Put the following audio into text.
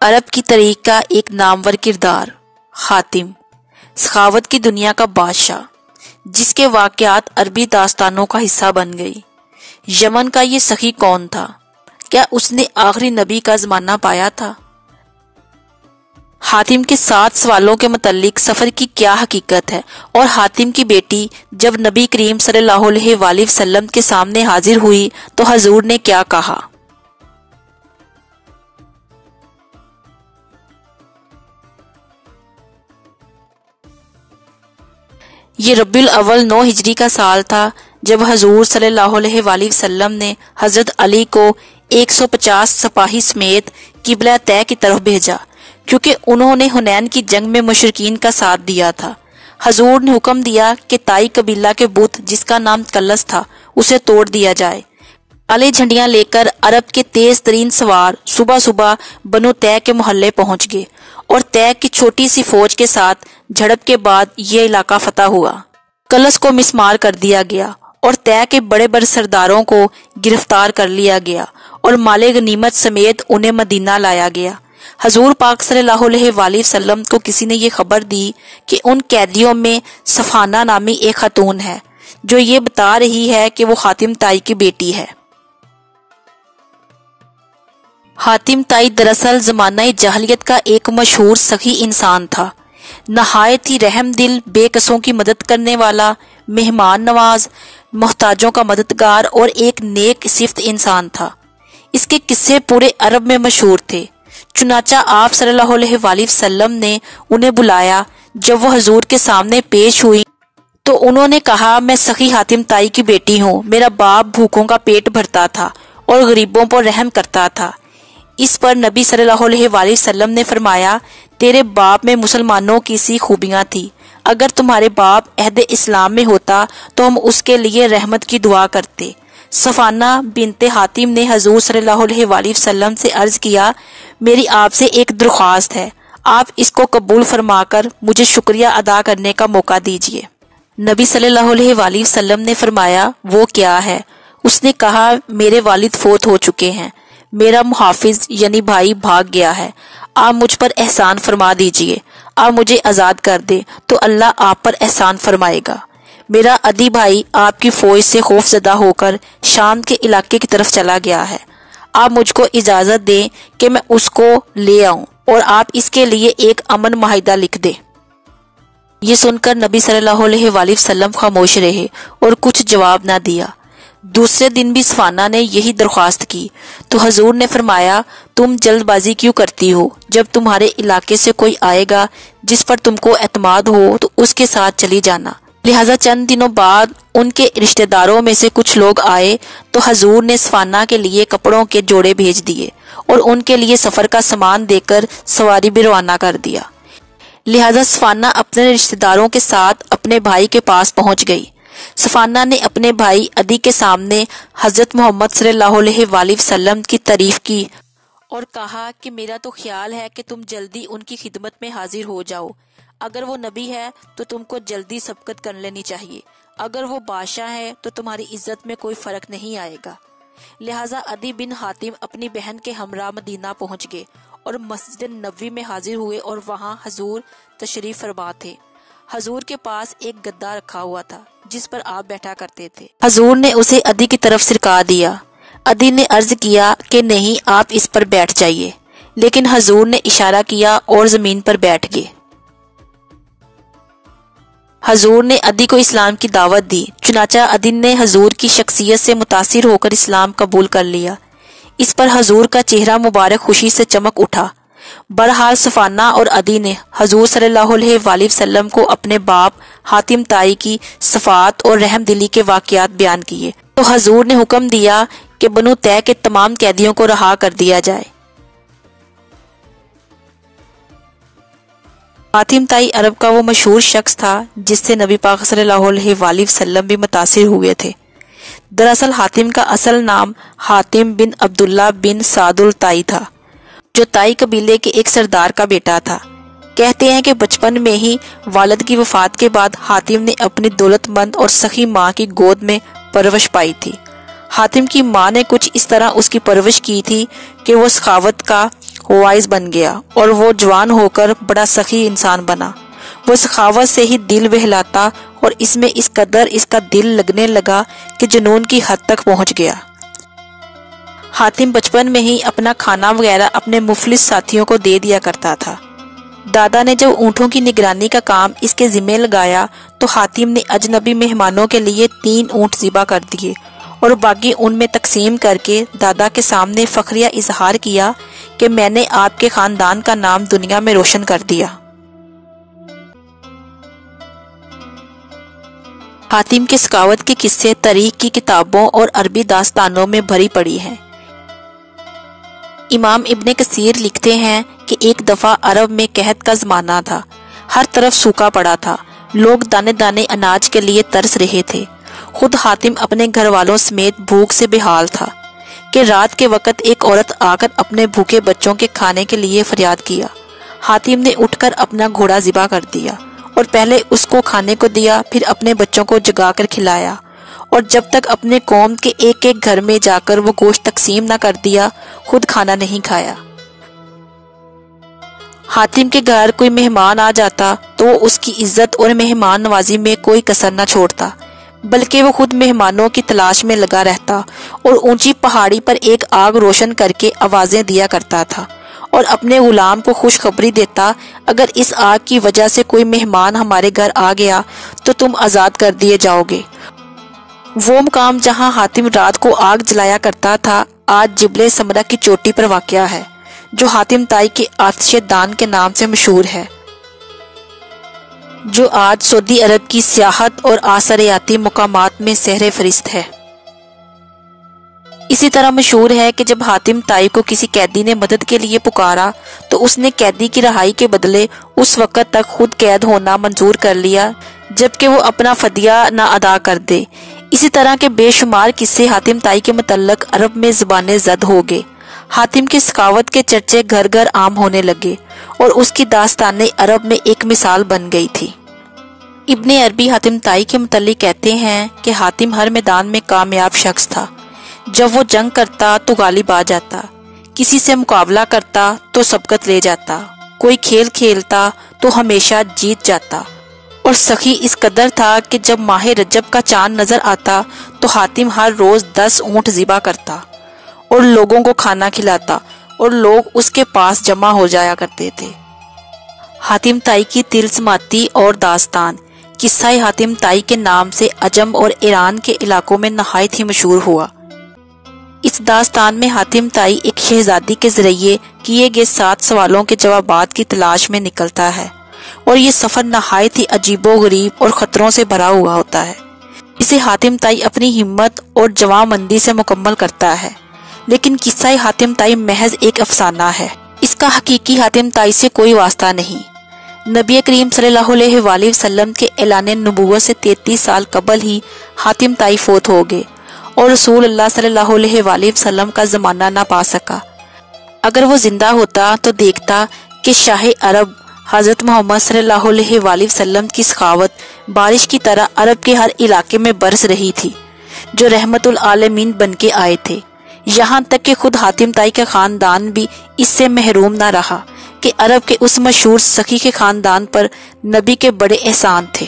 عرب کی تاریخ کا ایک نامور کردار حاتم، سخاوت کی دنیا کا بادشاہ، جس کے واقعات عربی داستانوں کا حصہ بن گئی۔ یمن کا یہ سخی کون تھا؟ کیا اس نے آخری نبی کا زمانہ پایا تھا؟ حاتم کے 7 سوالوں کے متعلق سفر کی کیا حقیقت ہے، اور حاتم کی بیٹی جب نبی کریم صلی اللہ علیہ وآلہ وسلم کے سامنے حاضر ہوئی تو حضور نے کیا کہا؟ یہ ربیع الاول 9 ہجری کا سال تھا جب حضور صلی اللہ علیہ وآلہ وسلم نے حضرت علی کو 150 سپاہی سمیت قبلہ طے کی طرف بھیجا، کیونکہ انہوں نے حنین کی جنگ میں مشرکین کا ساتھ دیا تھا۔ حضور نے حکم دیا کہ تائی قبیلہ کے بت جس کا نام کلس تھا اسے توڑ دیا جائے۔ کالے جھنڈیاں لے کر عرب کے تیز ترین سوار صبح صبح بنو طے کے محلے پہنچ گئے، اور طے کی چھوٹی سی فوج کے ساتھ جھڑپ کے بعد یہ علاقہ فتح ہوا۔ کلس کو مسمار کر دیا گیا اور طے کے بڑے بڑے سرداروں کو گرفتار کر لیا گیا اور مال غنیمت سمیت انہیں مدینہ لایا گیا۔ حضور پاک صلی اللہ علیہ وآلہ وسلم کو کسی نے یہ خبر دی کہ ان قیدیوں میں صفانہ نامی ایک خاتون ہے جو یہ بتا رہی ہے کہ وہ حاتم طائی کی بیٹی ہے۔ حاتم طائی دراصل زمانہ جاہلیت کا ایک مشہور سخی انسان تھا، نہایت ہی رحم دل، بے کسوں کی مدد کرنے والا، مہمان نواز، محتاجوں کا مددگار اور ایک نیک صفت انسان تھا۔ اس کے قصے پورے عرب میں مشہور تھے۔ چنانچہ آپ صلی اللہ علیہ وآلہ وسلم نے انہیں بلایا۔ جب وہ حضور کے سامنے پیش ہوئی تو انہوں نے کہا، میں سخی حاتم طائی کی بیٹی ہوں۔ میرا باپ بھوکوں کا پیٹ بھرتا تھا اور غریبوں پر رحم کرتا تھا۔ اس پر نبی صلی اللہ علیہ وآلہ وسلم نے فرمایا، تیرے باپ میں مسلمانوں کی سی خوبیاں تھی، اگر تمہارے باپ عہد اسلام میں ہوتا تو ہم اس کے لیے رحمت کی دعا کرتے۔ صفانہ بنت حاتم نے حضور صلی اللہ علیہ وآلہ وسلم سے عرض کیا، میری آپ سے ایک درخواست ہے، آپ اس کو قبول فرما کر مجھے شکریہ ادا کرنے کا موقع دیجیے۔ نبی صلی اللہ علیہ وآلہ وسلم نے فرمایا، وہ کیا ہے؟ اس نے کہا، میرے والد فوت ہو چکے ہیں، میرا محافظ یعنی بھائی بھاگ گیا ہے، آپ مجھ پر احسان فرما دیجئے، آپ مجھے آزاد کر دیں تو اللہ آپ پر احسان فرمائے گا۔ میرا عدی بھائی آپ کی فوج سے خوف زدہ ہو کر شام کے علاقے کی طرف چلا گیا ہے، آپ مجھ کو اجازت دیں کہ میں اس کو لے آؤں اور آپ اس کے لیے ایک امن معاہدہ لکھ دیں۔ یہ سن کر نبی صلی اللہ علیہ وآلہ وسلم خاموش رہے اور کچھ جواب نہ دیا۔ دوسرے دن بھی صفانہ نے یہی درخواست کی تو حضور نے فرمایا، تم جلد بازی کیوں کرتی ہو؟ جب تمہارے علاقے سے کوئی آئے گا جس پر تم کو اعتماد ہو تو اس کے ساتھ چلی جانا۔ لہٰذا چند دنوں بعد ان کے رشتہ داروں میں سے کچھ لوگ آئے تو حضور نے صفانہ کے لیے کپڑوں کے جوڑے بھیج دیے اور ان کے لیے سفر کا سامان دے کر سواری بھی روانہ کر دیا۔ لہٰذا صفانہ اپنے رشتہ داروں کے ساتھ اپنے بھائی کے پاس پہنچ گئی۔ صفانہ نے اپنے بھائی عدی کے سامنے حضرت محمد صلی اللہ علیہ وآلہ وسلم کی تعریف کی اور کہا کہ میرا تو خیال ہے کہ تم جلدی ان کی خدمت میں حاضر ہو جاؤ۔ اگر وہ نبی ہے تو تم کو جلدی سبقت کر لینی چاہیے، اگر وہ بادشاہ ہے تو تمہاری عزت میں کوئی فرق نہیں آئے گا۔ لہٰذا عدی بن حاتم اپنی بہن کے ہمراہ مدینہ پہنچ گئے اور مسجد نبوی میں حاضر ہوئے، اور وہاں حضور تشریف فرما تھے۔ حضور کے پاس ایک گدا رکھا ہوا تھا جس پر آپ بیٹھا کرتے تھے۔ حضور نے اسے عدی کی طرف سرکا دیا۔ عدی نے عرض کیا کہ نہیں، آپ اس پر بیٹھ جائیے، لیکن حضور نے اشارہ کیا اور زمین پر بیٹھ گئے۔ حضور نے عدی کو اسلام کی دعوت دی، چنانچہ عدی نے حضور کی شخصیت سے متاثر ہو کر اسلام قبول کر لیا۔ اس پر حضور کا چہرہ مبارک خوشی سے چمک اٹھا۔ بہرحال صفانہ اور عدی نے حضور صلی اللہ علیہ وآلہ وسلم کو اپنے باپ حاتم طائی کی صفات اور رحم دلی کے واقعات بیان کیے تو حضور نے حکم دیا کہ بنو طے کے تمام قیدیوں کو رہا کر دیا جائے۔ حاتم طائی عرب کا وہ مشہور شخص تھا جس سے نبی پاک صلی اللہ علیہ وآلہ وسلم بھی متاثر ہوئے تھے۔ دراصل حاتم کا اصل نام حاتم بن عبداللہ بن سعد الطائی تھا، جو طائی قبیلے کے ایک سردار کا بیٹا تھا۔ کہتے ہیں کہ بچپن میں ہی والد کی وفات کے بعد حاتم نے اپنی دولت مند اور سخی ماں کی گود میں پرورش پائی تھی۔ حاتم کی ماں نے کچھ اس طرح اس کی پرورش کی تھی کہ وہ سخاوت کا وائز بن گیا اور وہ جوان ہو کر بڑا سخی انسان بنا۔ وہ سخاوت سے ہی دل بہلاتا اور اس میں اس قدر اس کا دل لگنے لگا کہ جنون کی حد تک پہنچ گیا۔ حاتم بچپن میں ہی اپنا کھانا وغیرہ اپنے مفلس ساتھیوں کو دے دیا کرتا تھا۔ دادا نے جب اونٹوں کی نگرانی کا کام اس کے ذمہ لگایا تو حاتم نے اجنبی مہمانوں کے لیے 3 اونٹ ذبح کر دیے اور باقی ان میں تقسیم کر کے دادا کے سامنے فخریہ اظہار کیا کہ میں نے آپ کے خاندان کا نام دنیا میں روشن کر دیا۔ حاتم کے سخاوت کے قصے تاریخ کی کتابوں اور عربی داستانوں میں بھری پڑی ہیں۔ امام ابن کثیر لکھتے ہیں کہ ایک دفعہ عرب میں قحط کا زمانہ تھا، ہر طرف سوکھا پڑا تھا، لوگ دانے دانے اناج کے لیے ترس رہے تھے۔ خود حاتم اپنے گھر والوں سمیت بھوک سے بےحال تھا کہ رات کے وقت ایک عورت آ کر اپنے بھوکے بچوں کے کھانے کے لیے فریاد کیا۔ حاتم نے اٹھ کر اپنا گھوڑا ذبح کر دیا اور پہلے اس کو کھانے کو دیا، پھر اپنے بچوں کو جگا کر کھلایا، اور جب تک اپنے قوم کے ایک ایک گھر میں جا کر وہ گوشت تقسیم نہ کر دیا خود کھانا نہیں کھایا۔ حاتم کے گھر کوئی مہمان آ جاتا تو وہ اس کی عزت اور مہمان نوازی میں کوئی کسر نہ چھوڑتا، بلکہ وہ خود مہمانوں کی تلاش میں لگا رہتا اور اونچی پہاڑی پر ایک آگ روشن کر کے آوازیں دیا کرتا تھا اور اپنے غلام کو خوشخبری دیتا، اگر اس آگ کی وجہ سے کوئی مہمان ہمارے گھر آ گیا تو تم آزاد کر دیے جاؤ گے۔ وہ مقام جہاں حاتم رات کو آگ جلایا کرتا تھا آج جبل سمرہ کی چوٹی پر واقع ہے، جو حاتم طائی کے آتش دان کے نام سے مشہور ہے، جو آج سعودی عرب کی سیاحت اور آثاریاتی مقامات میں سہر فہرست ہے۔ اسی طرح مشہور ہے کہ جب حاتم طائی کو کسی قیدی نے مدد کے لیے پکارا تو اس نے قیدی کی رہائی کے بدلے اس وقت تک خود قید ہونا منظور کر لیا جبکہ وہ اپنا فدیہ نہ ادا کر دے۔ اسی طرح کے بے شمار قصے حاتم طائی کے متعلق عرب میں زبانیں زد ہو گئے۔ حاتم کی سخاوت کے چرچے گھر گھر عام ہونے لگے اور اس کی داستانیں عرب میں ایک مثال بن گئی تھی۔ ابن عربی حاتم طائی کے متعلق کہتے ہیں کہ حاتم ہر میدان میں کامیاب شخص تھا۔ جب وہ جنگ کرتا تو غالب آ جاتا، کسی سے مقابلہ کرتا تو سبقت لے جاتا، کوئی کھیل کھیلتا تو ہمیشہ جیت جاتا، اور سخی اس قدر تھا کہ جب ماہ رجب کا چاند نظر آتا تو حاتم ہر روز 10 اونٹ ذبح کرتا اور لوگوں کو کھانا کھلاتا اور لوگ اس کے پاس جمع ہو جایا کرتے تھے۔ حاتم طائی کی طلسماتی اور داستان قصہ حاتم طائی کے نام سے عجم اور ایران کے علاقوں میں نہایت ہی مشہور ہوا۔ اس داستان میں حاتم طائی ایک شہزادی کے ذریعے کیے گئے 7 سوالوں کے جوابات کی تلاش میں نکلتا ہے، اور یہ سفر نہایت ہی عجیب و غریب اور خطروں سے بھرا ہوا ہوتا ہے، اسے حاتم طائی اپنی ہمت اور جوانمندی سے مکمل کرتا ہے۔ لیکن قصہ حاتم طائی محض ایک افسانہ ہے، اس کا حقیقی حاتم طائی سے کوئی واسطہ نہیں۔ نبی کریم صلی اللہ علیہ وآلہ وسلم کے اعلان نبوت سے 33 سال قبل ہی حاتم طائی فوت ہو گئے اور رسول اللہ صلی اللہ علیہ وآلہ وسلم کا زمانہ نہ پا سکا۔ اگر وہ زندہ ہوتا تو دیکھتا کہ شاہ عرب حضرت محمد صلی اللہ علیہ وآلہ وسلم کی سخاوت بارش کی طرح عرب کے ہر علاقے میں برس رہی تھی، جو رحمت العالمین بن کے آئے تھے، یہاں تک کہ خود حاتم طائی کا خاندان بھی اس سے محروم نہ رہا کہ عرب کے اس مشہور سخی کے خاندان پر نبی کے بڑے احسان تھے۔